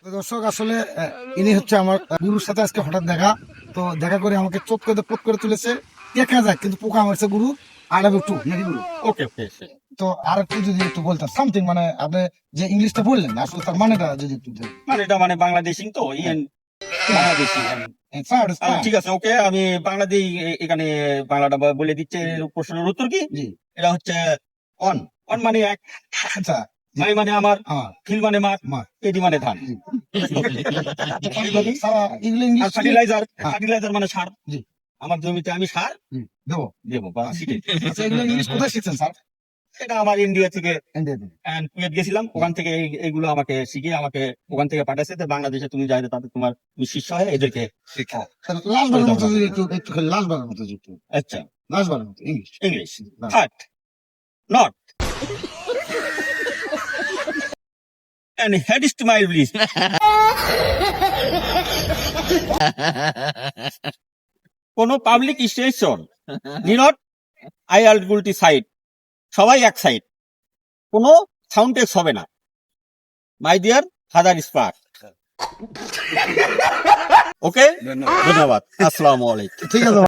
তো দর্শক আসলে ইনি হচ্ছে আমার গুরুর সাথে আজকে হঠাৎ দেখা। তো দেখা করে আমাকে চোখ করে পোক করে তুলেছে। দেখা যাক, কিন্তু পোকা মারছে গুরু। আই লাভ ইউ টু নাকি গুরু? ওকে ওকে তো আর একটু যদি একটু বলতেন সামথিং, মানে আপনি যে ইংলিশটা বললেন আসলে তার মানেটা যদি একটু দেন। মানে এটা মানে বাংলাদেশি তো বাংলাদেশি ঠিক আছে ওকে আমি বাংলাদেশ এখানে বাংলাটা বলে দিচ্ছে প্রশ্নের উত্তর কি জি এটা হচ্ছে অন অন মানে এক আচ্ছা আমি মানে আমার হ্যাঁ ফিল মানে মাঠ মার এডি মানে ধান সারা এগুলো ইংলিশ ফার্টিলাইজার হ্যাঁ। ফার্টিলাইজার মানে সার জি আমার জমিতে আমি সার দেবো। দেবো বা ছিটে আচ্ছা এগুলো ইংলিশ কোথায় শিখছেন স্যার? এটা আমার ইন্ডিয়া থেকে ইন্ডিয়া থেকে। কুয়েত গেছিলাম ওখান থেকে এইগুলো আমাকে শিখে আমাকে ওখান থেকে পাঠাইছে তো বাংলাদেশে তুমি যাই তাতে তোমার তুমি শিষ্য হয়ে এদেরকে শিক্ষা লাস্টবারের মতো যদি একটু একটু খালি লাস্টবারের মতো যদি একটু আচ্ছা লাস্টবারের মতো English. English third not and head is to my please কোন পাবলিক স্টেশন নিনট আই আলগুলটি সাইড সবাই এক সাইড কোন সাউন্ড টেক্স হবে না মাই ডিয়ার ফাদার স্পার্ক ওকে ধন্যবাদ আসসালামু আলাইকুম ঠিক আছে।